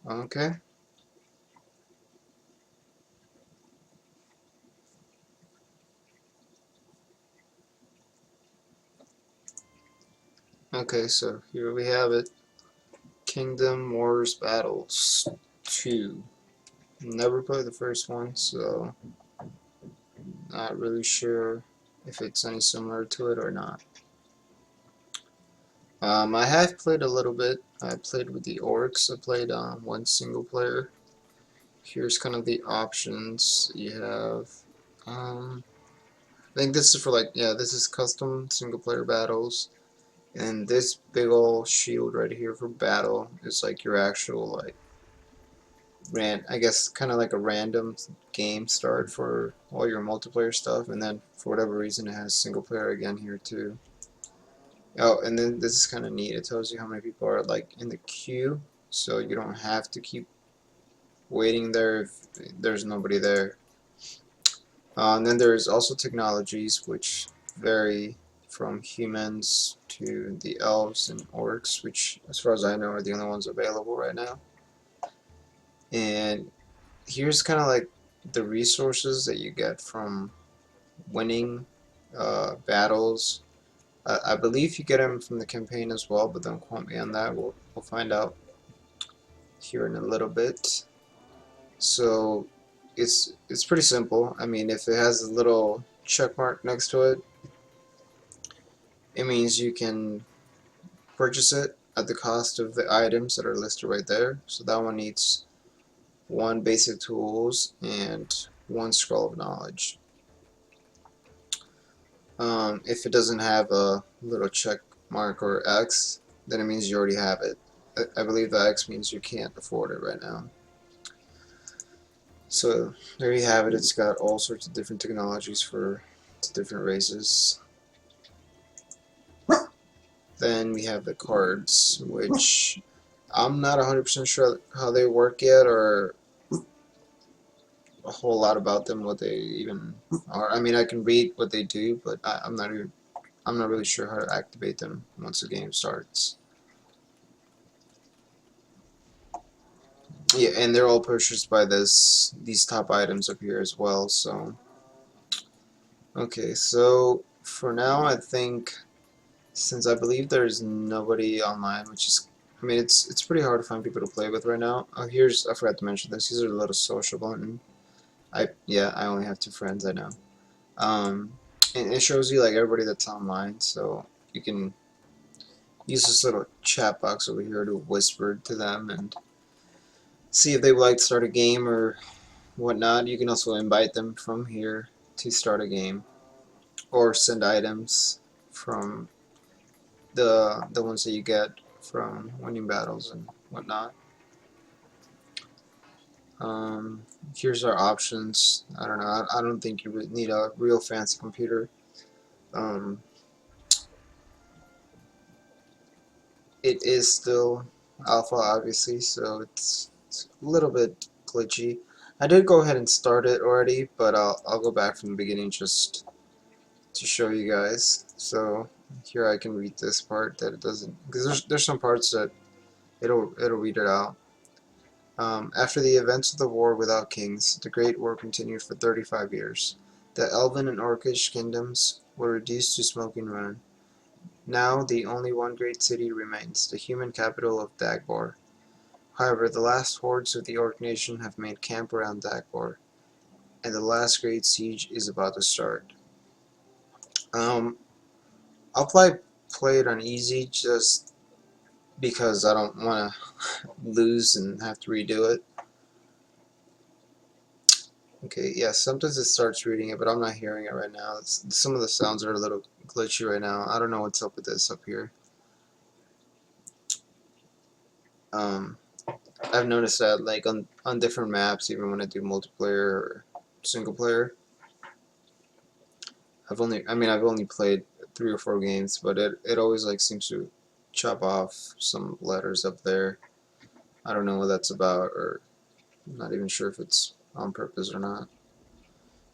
Okay. Okay, so here we have it. Kingdom Wars Battles 2. Never played the first one, so not really sure if it's any similar to it or not. I have played a little bit. I played with the orcs. I played one single player. Here's kind of the options you have. I think this is for like, yeah, this is custom single player battles. And this big ol' shield right here for battle is like your actual like I guess kind of like a random game start for all your multiplayer stuff, and then for whatever reason it has single player again here too. Oh, and then this is kind of neat. It tells you how many people are like in the queue, so you don't have to keep waiting there if there's nobody there. And then there's also technologies which vary from humans to the elves and orcs, which, as far as I know, are the only ones available right now. And here's kind of like the resources that you get from winning battles. I believe you get them from the campaign as well, but don't quote me on that. We'll find out here in a little bit. So it's pretty simple. I mean, if it has a little check mark next to it, it means you can purchase it at the cost of the items that are listed right there. So that one needs one basic tools and one scroll of knowledge. If it doesn't have a little check mark or X, then it means you already have it. I believe the X means you can't afford it right now. So there you have it. It's got all sorts of different technologies for different races. Then we have the cards, which I'm not 100% sure how they work yet, or a whole lot about them, what they even are. I mean, I can read what they do, but I'm not really sure how to activate them once the game starts. Yeah, and they're all purchased by these top items up here as well. So, okay, so for now, I think since I believe there's nobody online, which is, I mean, it's pretty hard to find people to play with right now. Oh, I forgot to mention this. These are the little social button. I only have 2 friends. I know. And it shows you like everybody that's online, so you can use this little chat box over here to whisper to them and see if they would like to start a game or whatnot. You can also invite them from here to start a game, or send items from the ones that you get from winning battles and whatnot. Here's our options. I don't know. I don't think you would need a real fancy computer. Um, it is still alpha, obviously, so it's a little bit glitchy. I did go ahead and start it already, but I'll go back from the beginning just to show you guys. So here I can read this part that it doesn't, because there's some parts that it'll read it out. After the events of the war without kings, the Great War continued for 35 years. The Elven and Orcish kingdoms were reduced to smoking ruin. Now the only one great city remains, the human capital of Dagbor. However, the last hordes of the Orc nation have made camp around Dagbor, and the last great siege is about to start. Um, I'll play it on easy just because I don't want to lose and have to redo it. Okay, yeah, sometimes it starts reading it, but I'm not hearing it right now. Some of the sounds are a little glitchy right now. I don't know what's up with this up here. Um, I've noticed that like on different maps, even when I do multiplayer or single player, I've only played 3 or 4 games, but it always like seems to chop off some letters up there. I don't know what that's about, or I'm not even sure if it's on purpose or not.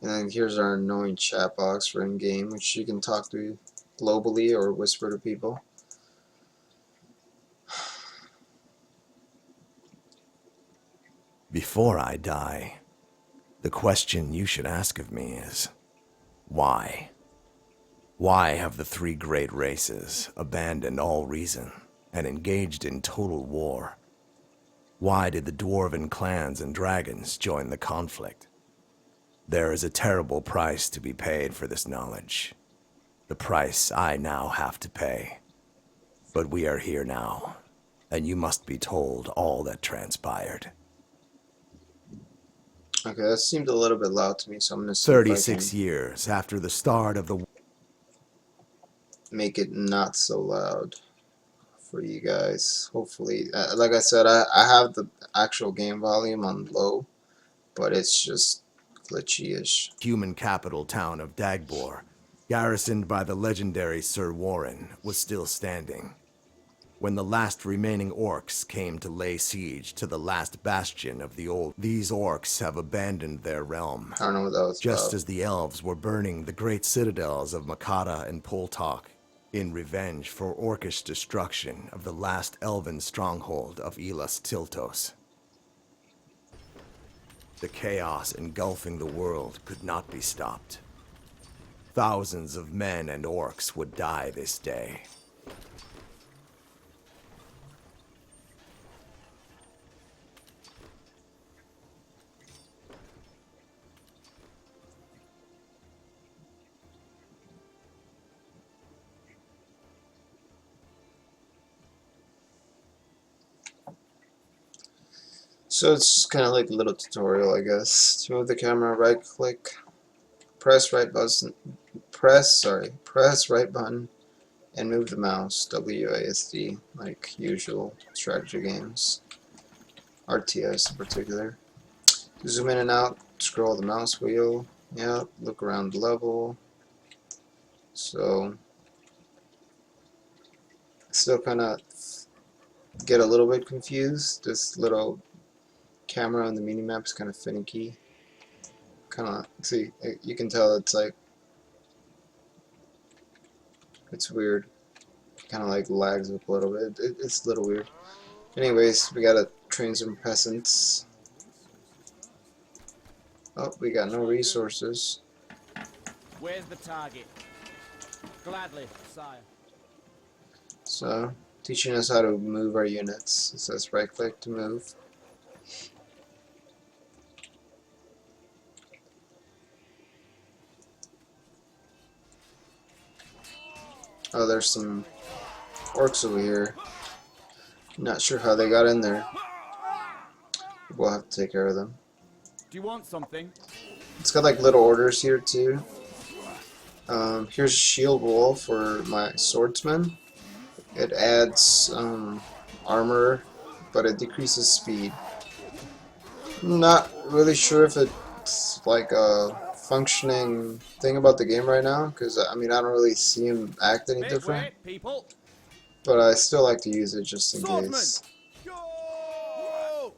And then here's our annoying chat box for in-game, which you can talk to globally or whisper to people. Before I die, the question you should ask of me is, why? Why have the three great races abandoned all reason and engaged in total war? Why did the dwarven clans and dragons join the conflict? There is a terrible price to be paid for this knowledge. The price I now have to pay. But we are here now, and you must be told all that transpired. Okay, that seemed a little bit loud to me, so I'm gonna see if I 36 can years after the start of the make it not so loud for you guys. Hopefully, like I said, I have the actual game volume on low, but it's just glitchy-ish. human capital town of Dagbor, garrisoned by the legendary Sir Warren, was still standing. When the last remaining orcs came to lay siege to the last bastion of the old, these orcs have abandoned their realm, I don't know what that was just about. as the elves were burning the great citadels of Makata and Poltalk in revenge for orcish destruction of the last elven stronghold of Elas Tiltos. The chaos engulfing the world could not be stopped. Thousands of men and orcs would die this day. So it's kind of like a little tutorial, I guess. To move the camera, right click, press right button, press right button, and move the mouse, WASD, like usual strategy games, RTS in particular. Zoom in and out, scroll the mouse wheel, yeah, look around the level. So, still kind of get a little bit confused. This little camera on the minimap is kind of finicky. Kind of, see, you can tell it's like, it's weird. Kind of like lags up a little bit. It's a little weird. Anyways, we gotta train some peasants. Oh, we got no resources. Where's the target? Gladly, sire. So, teaching us how to move our units. It says right click to move. Oh, there's some orcs over here. Not sure how they got in there. We'll have to take care of them. Do you want something? It's got like little orders here too. Here's shield wall for my swordsman. It adds armor, but it decreases speed. Not really sure if it's like a functioning thing about the game right now, because I mean I don't really see him act any Make different, way, people. but I still like to use it just in Swordsman. case. Go!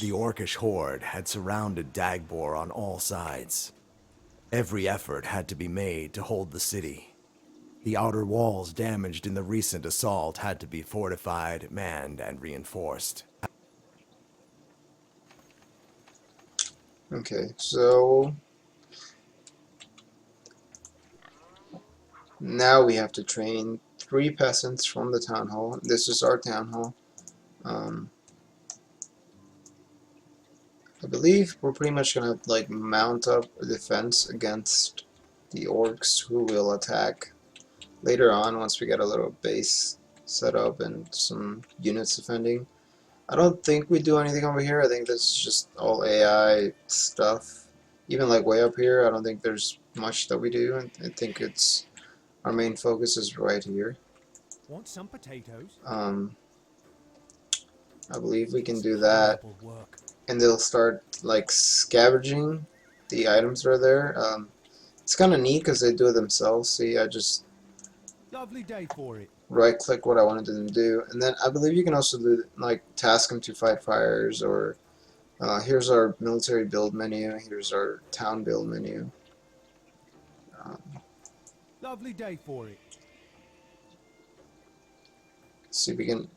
The orcish horde had surrounded Dagbor on all sides. Every effort had to be made to hold the city. The outer walls damaged in the recent assault had to be fortified, manned, and reinforced. Okay, so now we have to train 3 peasants from the town hall. This is our town hall. I believe we're pretty much gonna like mount up a defense against the orcs who will attack later on once we get a little base set up and some units defending. I don't think we do anything over here. I think this is just all AI stuff. Even like way up here, I don't think there's much that we do. I think it's our main focus is right here. Want some potatoes? I believe we can do that, and they'll start like scavenging the items that are there. It's kind of neat because they do it themselves. See, I just Lovely day for it. right click what I wanted them to do, and then I believe you can also do like task them to fight fires, or here's our military build menu, here's our town build menu. Lovely day for it. see if we can.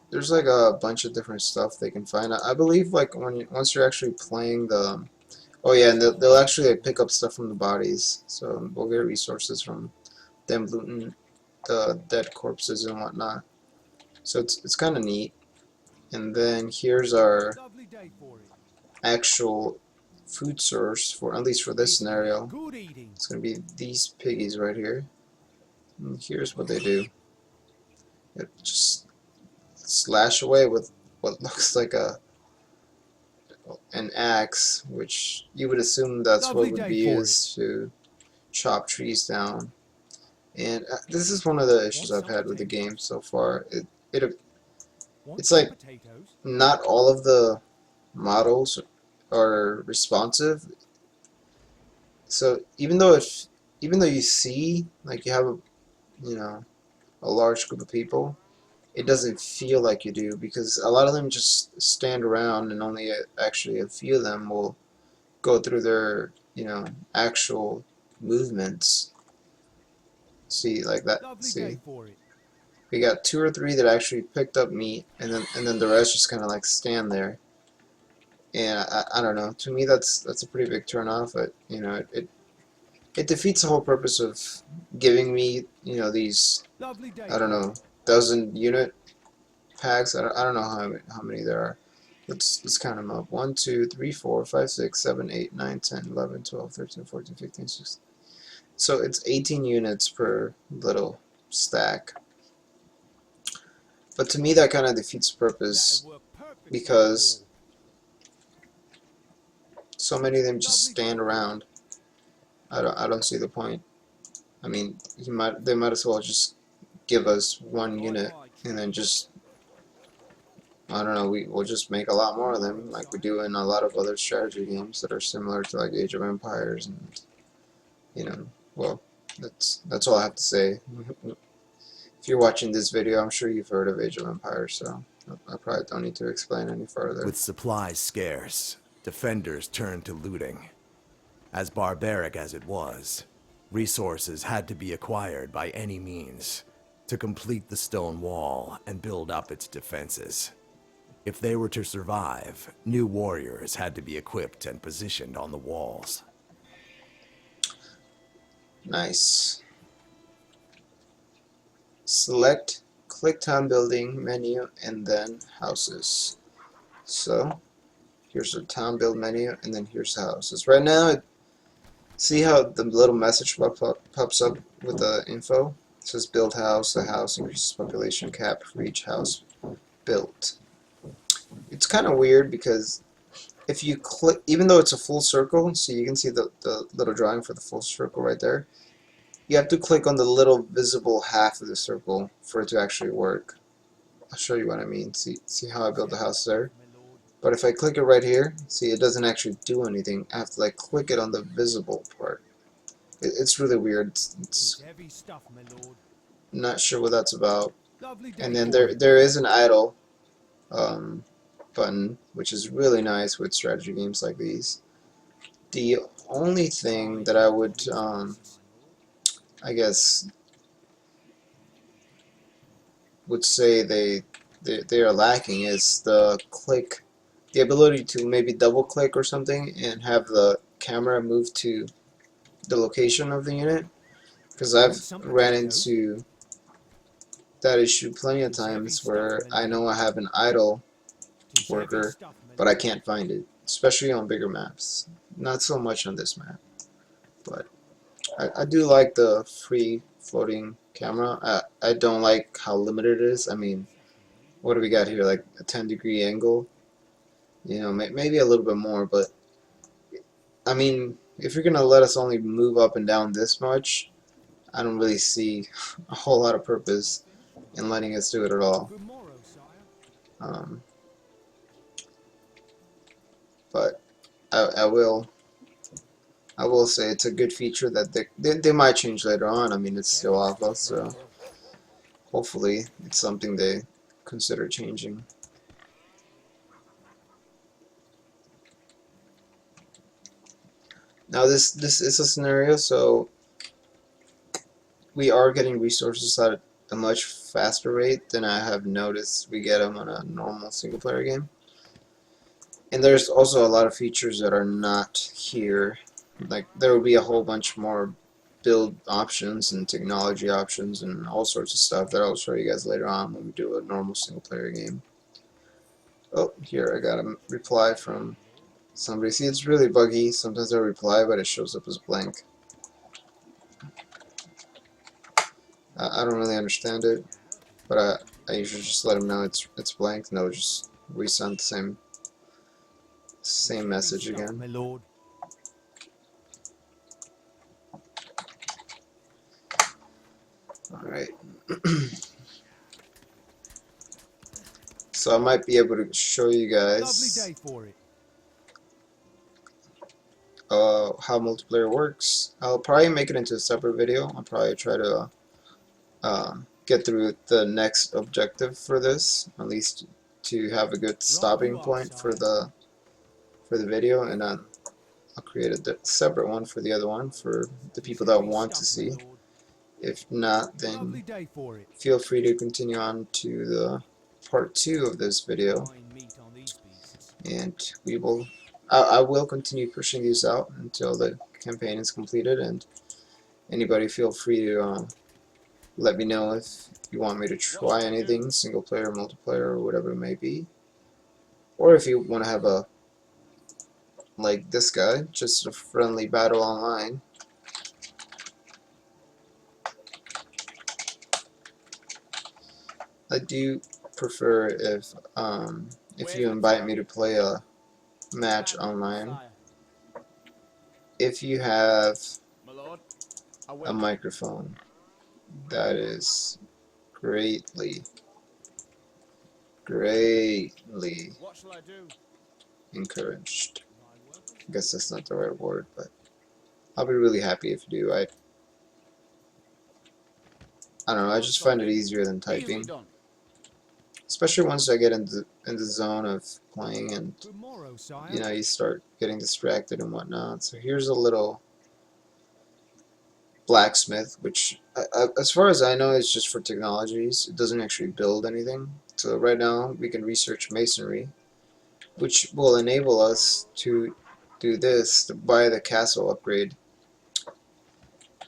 There's like a bunch of different stuff they can find. I believe like once you're actually playing the. Oh yeah, and they'll actually like, pick up stuff from the bodies. So we'll get resources from them looting the dead corpses and whatnot. So it's kind of neat. And then here's our Lovely day for it. actual food source for at least for this scenario. Good eating. It's gonna be these piggies right here. And here's what they do. It just slash away with what looks like an axe, which you would assume that's Lovely what would day be for used to chop trees down. And this is one of the issues Want I've some had with the potatoes? game so far. Want It's some like potatoes? not all of the models are responsive. So even though you see like you have a large group of people, it doesn't feel like you do because a lot of them just stand around and only actually a few of them will go through their actual movements. See like that. Lovely day See, for it. we got 2 or 3 that actually picked up meat, and then the rest just kind of like stand there. And I don't know. To me, that's a pretty big turnoff. But it defeats the whole purpose of giving me these Lovely day I don't for know it. dozen unit packs. I don't know how many there are. Let's count them up. 1, 2, 3, 4, 5, 6, 7, 8, 9, 10, 11, 12, 13, 14, 15, 16. So it's 18 units per little stack. But to me, that kind of defeats the purpose That'll work perfect because for so many of them just Lovely day stand for it. around. I don't see the point. I mean, they might as well just give us 1 unit and then just I don't know, we'll just make a lot more of them like we do in a lot of other strategy games that are similar to like Age of Empires and well, that's all I have to say. If you're watching this video, I'm sure you've heard of Age of Empires, so I probably don't need to explain any further. With supplies scarce, defenders turned to looting. As barbaric as it was, resources had to be acquired by any means to complete the stone wall and build up its defenses. If they were to survive, new warriors had to be equipped and positioned on the walls. Nice. Select, click town building menu, and then houses. So here's the town build menu, and then here's the houses. Right now, see how the little message pops up with the info? It says build house, a house increases population cap for each house built. It's kind of weird because if you click, even though it's a full circle, so you can see the little drawing for the full circle right there, you have to click on the little visible half of the circle for it to actually work. I'll show you what I mean. See how I built the house there? my lord. But if I click it right here, see it doesn't actually do anything. I have to like click it on the visible part. It's really weird. It's It's heavy stuff, my lord. not sure what that's about. Lovely day And then for it. there is an idle button, which is really nice with strategy games like these. The only thing that I would I guess would say they are lacking is the ability to maybe double click or something and have the camera move to the location of the unit, because I've Want some ran potatoes? into that issue plenty of Tis heavy times stuff, where my I know lord. I have an idle Tis heavy worker stuff, my but I lord. can't find it, especially on bigger maps. Not so much on this map, but I do like the free floating camera. I don't like how limited it is. I mean, what do we got here? Like a 10-degree angle? Maybe a little bit more, but I mean, if you're gonna let us only move up and down this much, I don't really see a whole lot of purpose in letting us do it at all. Good morrow, sire. Um, but I will say it's a good feature that they might change later on. I mean, it's still Heavy alpha, stuff, my so lord. hopefully it's something they consider changing. Now this is a scenario, so we are getting resources a much faster rate than I have noticed we get them on a normal single player game. And there's also a lot of features that are not here. Like there will be a whole bunch more build options and technology options and all sorts of stuff that I'll show you guys later on when we do a normal single player game. Oh, here I got a reply from somebody. See, it's really buggy. Sometimes I reply, but it shows up as blank. I don't really understand it, but I usually just let them know it's blank, and they'll just resend the same Heavy message stuff, again. my lord. Alright. So I might be able to show you Lovely guys day for it. how multiplayer works. I'll probably make it into a separate video. I'll probably try to get through the next objective for this, at least to have a good stopping you are, point for sire. the video, and then I'll create a separate one for the other one for the people that Heavy want to stuff, my see. lord. If not, Lovely then day for it. feel free to continue on to the part 2 of this video, Fine meat on these beasts. and I will continue pushing these out until the campaign is completed, and anybody feel free to let me know if you want me to try anything, single player, multiplayer, or whatever it may be. Or if you want to have a, like this guy, just a friendly battle online. I do prefer if you invite me to play a match online, if you have My lord, I a will. microphone. That is greatly What shall I do? encouraged. I guess that's not the right word, but I'll be really happy if you do. I don't know, I just find it easier than Easily typing. done. Especially once I get in the zone of playing, and Good morrow, sire. you know, you start getting distracted and whatnot. So here's a little blacksmith, which as far as I know is just for technologies. It doesn't actually build anything. So right now we can research masonry, which will enable us to do this, to buy the castle upgrade.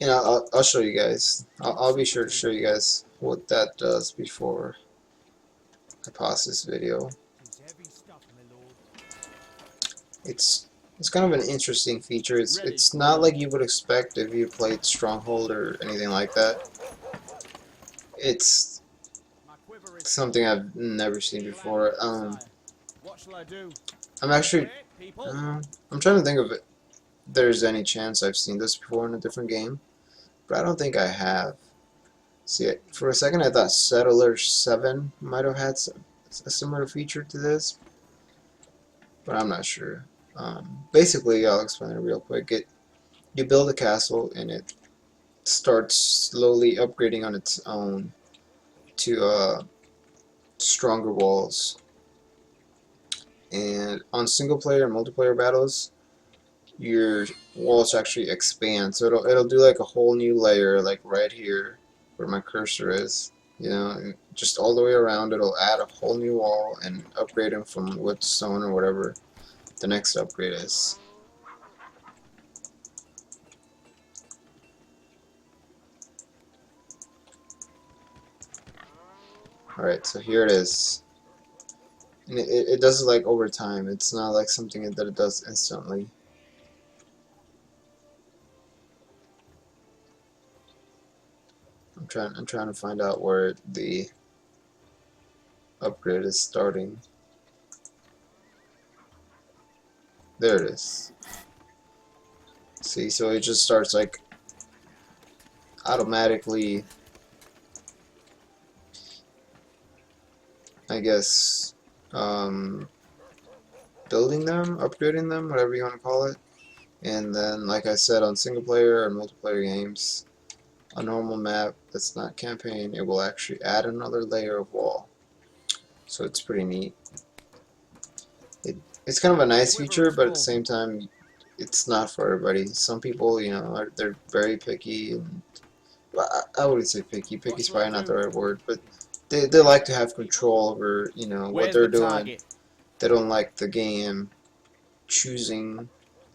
You know, I'll show you guys. I'll be sure to show you guys what that does before I pause this video. Tis heavy stuff, my lord. It's kind of an interesting feature. It's not like you would expect if you played Stronghold or anything like that. It's My quiver is something I've never seen before. What shall I do? I'm actually Quick, people. I'm trying to think of if there's any chance I've seen this before in a different game, but I don't think I have. See, for a second I thought Settler 7 might have had a similar feature to this, but I'm not sure. Basically, I'll explain it real quick. You build a castle and it starts slowly upgrading on its own to stronger walls. And on single player and multiplayer battles, your walls actually expand. So it'll do like a whole new layer, like right here where my cursor is. You know, and just all the way around, it'll add a whole new wall and upgrade them from wood to stone or whatever the next upgrade is. Alright, so here it is. And it does it like over time. It's not like something that it does instantly. I'm trying to find out where the upgrade is starting. There it is. See, so it just starts like automatically, I guess, building them, upgrading them, whatever you want to call it. And then, like I said, on single player or multiplayer games, a normal map that's not campaign, it will actually add another layer of wall. So it's pretty neat. It's kind of a nice feature, but at the same time, it's not for everybody. Some people, you know, they're very picky, and I wouldn't say picky. What Picky's shall I probably not the do? right word, but they like to have control over, you know, what Where's they're the doing. target? They don't like the game choosing,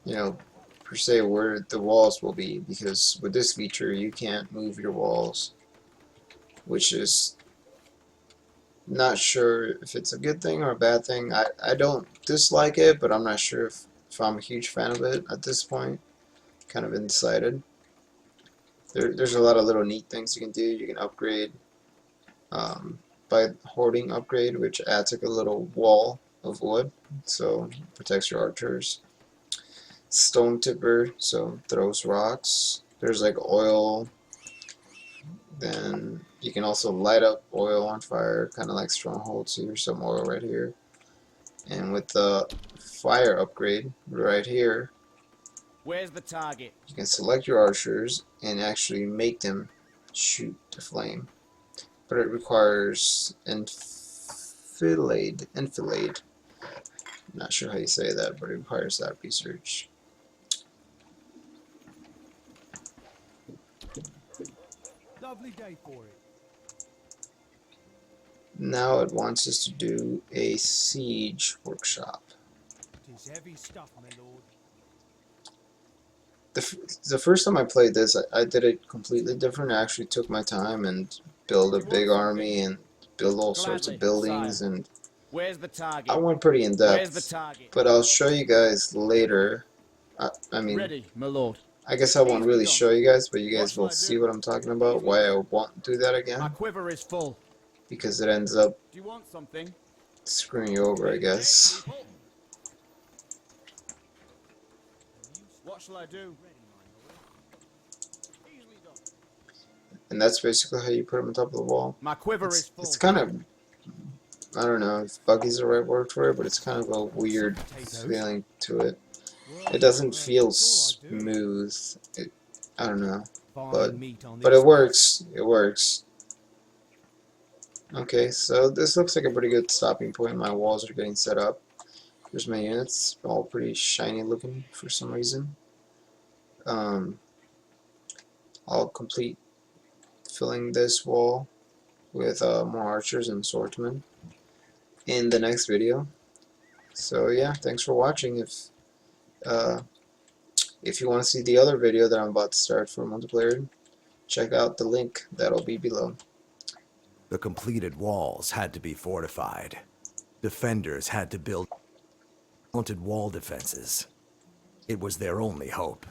you know, per se where the walls will be, because with this feature you can't move your walls, which is not sure if it's a good thing or a bad thing. I don't dislike it, but I'm not sure if I'm a huge fan of it at this point. Kind of undecided. There's a lot of little neat things you can do. You can upgrade by hoarding upgrade, which adds like a little wall of wood, so protects your archers. Stone tipper, so throws rocks. There's like oil. Then you can also light up oil on fire, kind of like strongholds. So here's some oil right here. And with the fire upgrade right here, Where's the target? you can select your archers and actually make them shoot the flame. But it requires enfilade. Not sure how you say that, but it requires that research. Lovely day for it. Now it wants us to do a siege workshop. 'Tis heavy stuff, my lord. The first time I played this, I did it completely different. I actually took my time and built a Do you want big something? army and build all sorts of Gladly, buildings, sire. and Where's the I target? went pretty in Where's the depth. target? But I'll show you guys later. I mean, Ready, my lord. I guess I won't Easily really done. show you guys, but you What guys shall will I see do? what I'm talking about, Easily why I done. won't do that My again, quiver is full. because it ends up Do you want something? screwing you over, I Ready to hit, guess. people? What shall I do? Easily done. And that's basically how you put them on top of the wall. My quiver is It's full. kind of, I don't know if buggy's the right word for it, but it's kind of a weird Potatoes. feeling to it. Well, It doesn't well, feel that's all I do. smooth. I don't know, Fine meat on but these it works. It works. Okay, so this looks like a pretty good stopping point. My walls are getting set up. Here's my units, all pretty shiny looking for some reason. I'll complete filling this wall with more archers and swordsmen in the next video. So yeah, thanks for watching. Uh, if you want to see the other video that I'm about to start for multiplayer, check out the link that'll be below. The completed walls had to be fortified. Defenders had to build mounted wall defenses. It was their only hope.